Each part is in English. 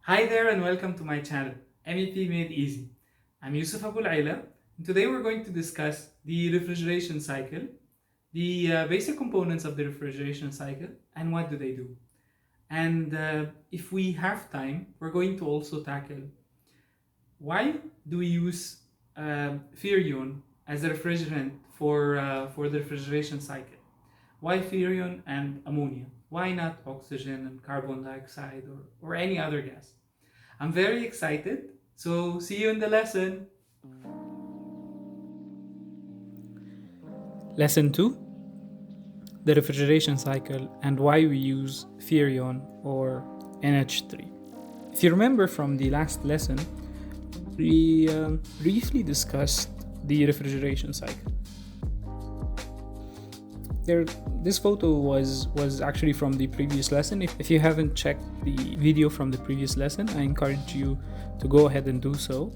Hi there and welcome to my channel, MEP Made Easy. I'm Yusuf Abul Aila, and today we're going to discuss the refrigeration cycle, the basic components of the refrigeration cycle, and what do they do. And if we have time, we're going to also tackle why do we use Freon as a refrigerant for the refrigeration cycle. Why Freon and ammonia? Why not oxygen and carbon dioxide or any other gas? I'm very excited, so see you in the lesson. Lesson 2, the refrigeration cycle and why we use Freon or NH3. If you remember from the last lesson, we briefly discussed the refrigeration cycle. This photo was actually from the previous lesson. If you haven't checked the video from the previous lesson, I encourage you to go ahead and do so.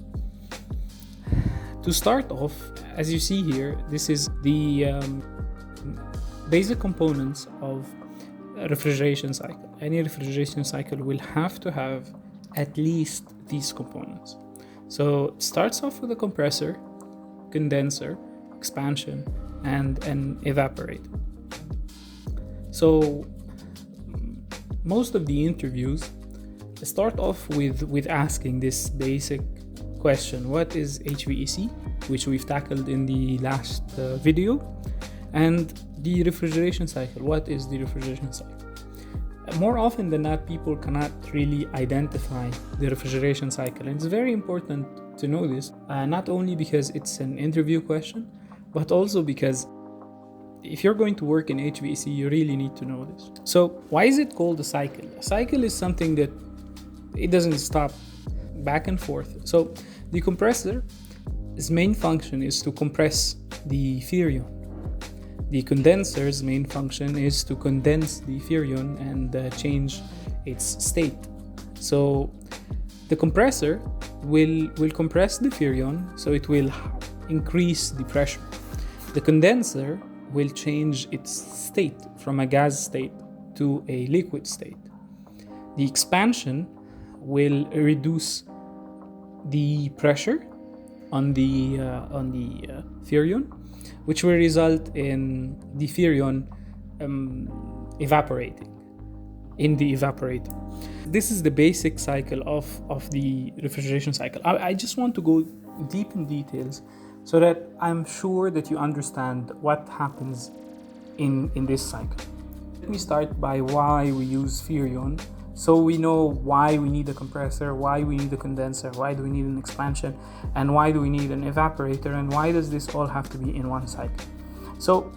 To start off, as you see here, this is the basic components of a refrigeration cycle. Any refrigeration cycle will have to have at least these components. So it starts off with a compressor, condenser, expansion, and an evaporator. So most of the interviews start off with asking this basic question: what is HVAC, which we've tackled in the last video, and the refrigeration cycle. What is the refrigeration cycle? More often than not, people cannot really identify the refrigeration cycle, and it's very important to know this, not only because it's an interview question, but also because if you're going to work in HVAC, you really need to know this. So why is it called a cycle? A cycle is something that it doesn't stop back and forth. So the compressor's main function is to compress the Freon. The condenser's main function is to condense the Freon and change its state. So the compressor will compress the Freon, so it will increase the pressure. The condenser will change its state from a gas state to a liquid state. The expansion will reduce the pressure on the Freon, which will result in the Freon evaporating in the evaporator. This is the basic cycle of the refrigeration cycle. I just want to go deep in details so that I'm sure that you understand what happens in this cycle. Let me start by why we use Freon, so we know why we need a compressor, why we need a condenser, why do we need an expansion, and why do we need an evaporator, and why does this all have to be in one cycle. So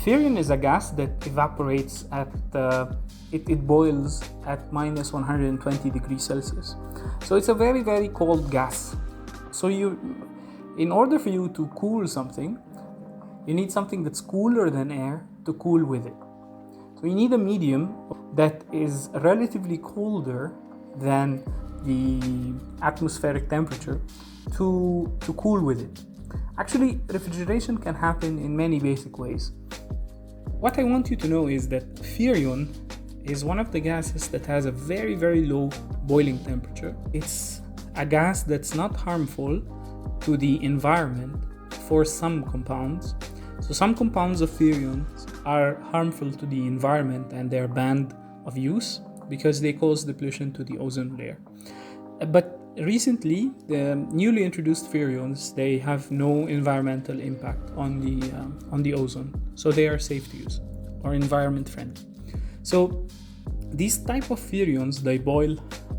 Freon is a gas that evaporates at it boils at minus 120 degrees Celsius. So it's a very, very cold gas. So in order for you to cool something, you need something that's cooler than air to cool with it. So you need a medium that is relatively colder than the atmospheric temperature to cool with it. Actually, refrigeration can happen in many basic ways. What I want you to know is that Freon is one of the gases that has a very, very low boiling temperature. It's a gas that's not harmful to the environment for some compounds. So some compounds of Freon are harmful to the environment and they're banned of use because they cause depletion to the ozone layer. But recently, the newly introduced Freons, they have no environmental impact on the ozone, so they are safe to use or environment friendly. So these type of Freons, they boil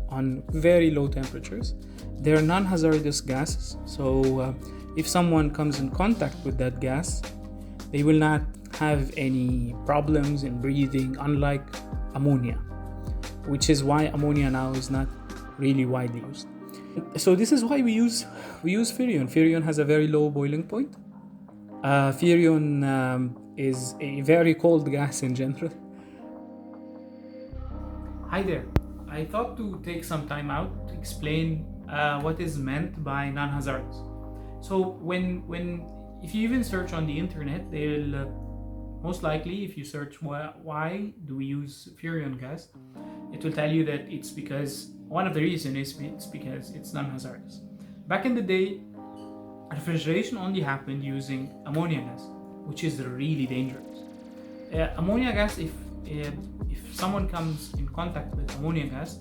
on very low temperatures. They're non-hazardous gases, so if someone comes in contact with that gas, they will not have any problems in breathing, unlike ammonia, which is why ammonia now is not really widely used. So this is why we use Freon. Freon has a very low boiling point. Freon is a very cold gas in general. Hi there. I thought to take some time out to explain what is meant by non-hazardous. So if you even search on the internet, they'll most likely, if you search why do we use Freon gas, it will tell you that it's because One of the reasons is because it's non-hazardous. Back in the day, refrigeration only happened using ammonia gas, which is really dangerous. Ammonia gas, if someone comes in contact with ammonia gas,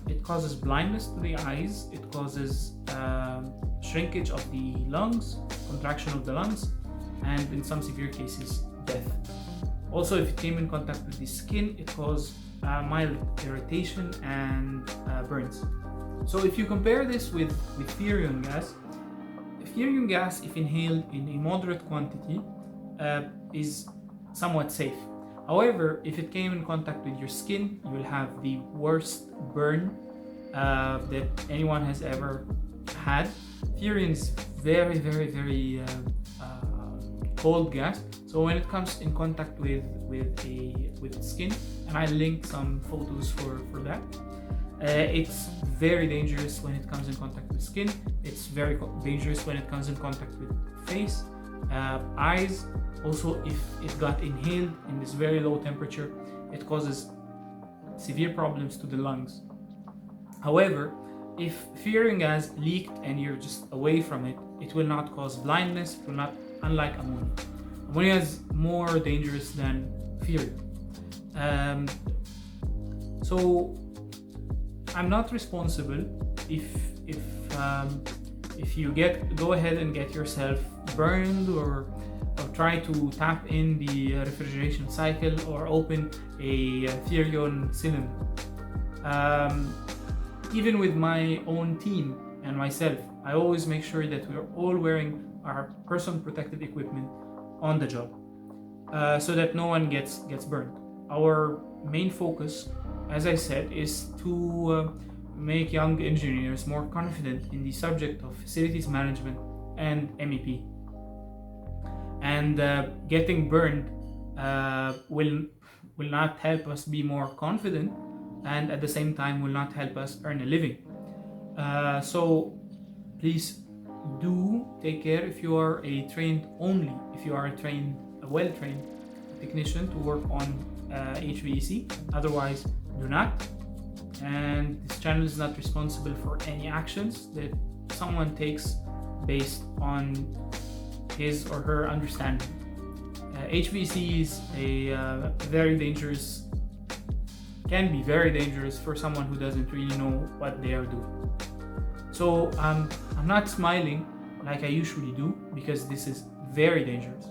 it causes blindness to the eyes, it causes shrinkage of the lungs, contraction of the lungs, and in some severe cases, death. Also, if it came in contact with the skin, it causes mild irritation and burns. So if you compare this with Freon gas, if inhaled in a moderate quantity, is somewhat safe. However, if it came in contact with your skin, you will have the worst burn that anyone has ever had. Freon is very, very, very cold gas. So when it comes in contact with skin, and I linked some photos for that, it's very dangerous when it comes in contact with skin. It's very dangerous when it comes in contact with face, eyes. Also, if it got inhaled in this very low temperature, it causes severe problems to the lungs. However, if Freon gas leaked and you're just away from it, it will not cause blindness. It will not, unlike ammonia. Ammonia is more dangerous than Freon. So I'm not responsible if you go ahead and get yourself burned or try to tap in the refrigeration cycle or open a Freon cylinder. Even with my own team and myself, I always make sure that we're all wearing our personal protective equipment on the job, so that no one gets burned. Our main focus, as I said, is to make young engineers more confident in the subject of facilities management and MEP. And getting burned will not help us be more confident, and at the same time will not help us earn a living. So please do take care if you are a well-trained technician to work on HVAC. Otherwise, do not. And this channel is not responsible for any actions that someone takes based on his or her understanding. HVAC is can be very dangerous for someone who doesn't really know what they are doing. So I'm not smiling like I usually do, because this is very dangerous,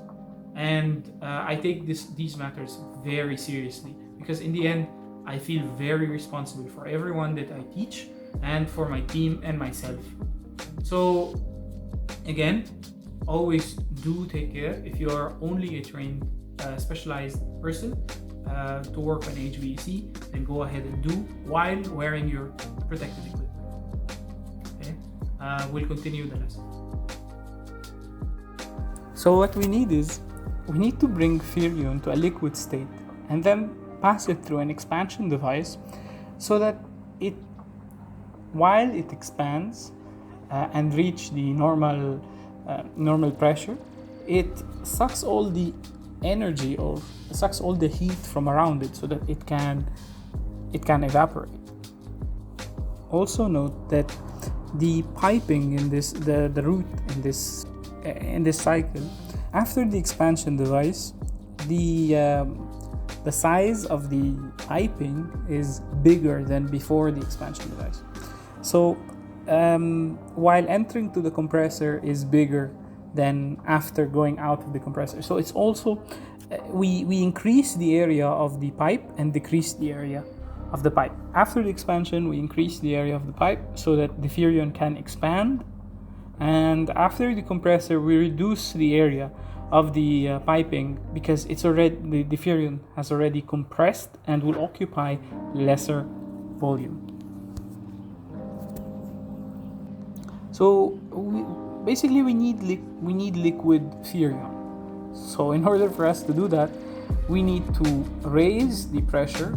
and I take these matters very seriously, because in the end I feel very responsible for everyone that I teach and for my team and myself. So again, always do take care. If you are only a trained specialized person to work on HVAC, then go ahead and do while wearing your protective equipment. Okay, we'll continue the lesson. So what we need to bring Freon to a liquid state and then pass it through an expansion device, so that while it expands and reach the normal pressure, it sucks all the energy or sucks all the heat from around it, so that it can evaporate. Also note that the piping in this, the route in this cycle, after the expansion device, the size of the piping is bigger than before the expansion device. So while entering to the compressor is bigger than after going out of the compressor. So it's also, we increase the area of the pipe and decrease the area of the pipe. After the expansion, we increase the area of the pipe so that the Freon can expand. And after the compressor, we reduce the area of the piping, because it's already the Freon has already compressed and will occupy lesser volume. So we need liquid Freon. So in order for us to do that, we need to raise the pressure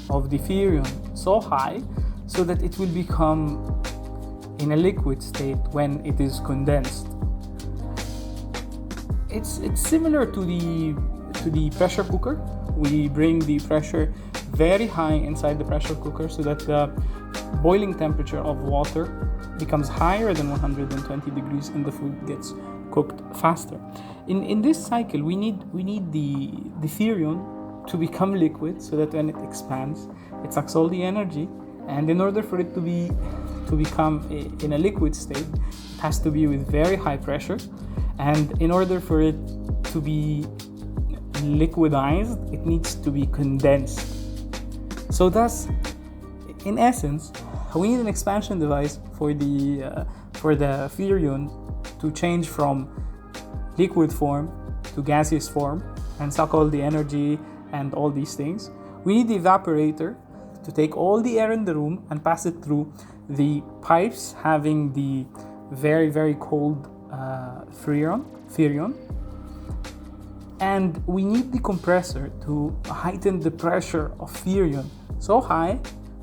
of the Freon so high so that it will become in a liquid state when it is condensed. It's similar to the pressure cooker. We bring the pressure very high inside the pressure cooker so that the boiling temperature of water becomes higher than 120 degrees and the food gets cooked faster. In this cycle, we need the Freon to become liquid so that when it expands, it sucks all the energy, and in order for it to become in a liquid state, it has to be with very high pressure, and in order for it to be liquidized, it needs to be condensed. So thus, in essence, we need an expansion device for the Freon to change from liquid form to gaseous form and suck all the energy and all these things. We need the evaporator to take all the air in the room and pass it through the pipes having the very, very cold Freon. And we need the compressor to heighten the pressure of Freon so high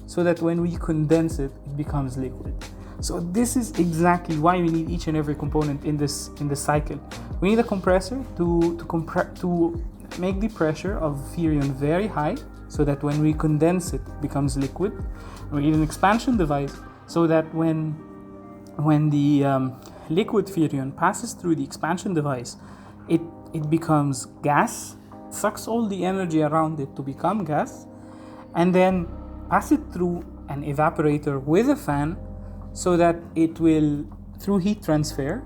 so that when we condense it, it becomes liquid. So this is exactly why we need each and every component in this cycle. We need a compressor to make the pressure of Freon very high so that when we condense it, it becomes liquid. We need an expansion device so that when the liquid Freon passes through the expansion device, it becomes gas, sucks all the energy around it to become gas, and then pass it through an evaporator with a fan so that it will, through heat transfer,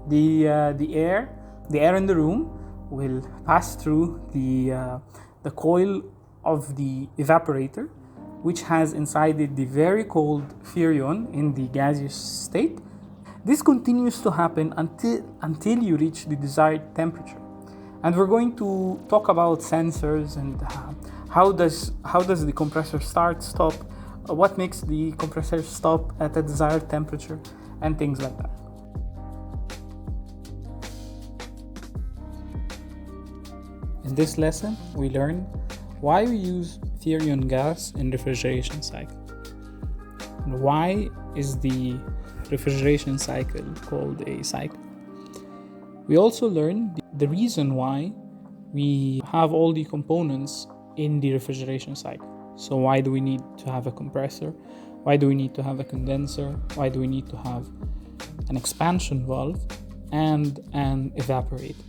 the air in the room will pass through the coil of the evaporator, which has inside it the very cold Freon in the gaseous state. This continues to happen until you reach the desired temperature. And we're going to talk about sensors and how does the compressor stop, what makes the compressor stop at a desired temperature, and things like that. In this lesson, we learned why we use Freon gas in refrigeration cycle, and why is the refrigeration cycle called a cycle. We also learned the reason why we have all the components in the refrigeration cycle. So why do we need to have a compressor? Why do we need to have a condenser? Why do we need to have an expansion valve and an evaporator?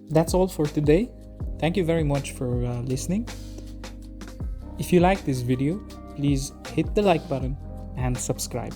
That's all for today. Thank you very much for listening. If you like this video, please hit the like button and subscribe.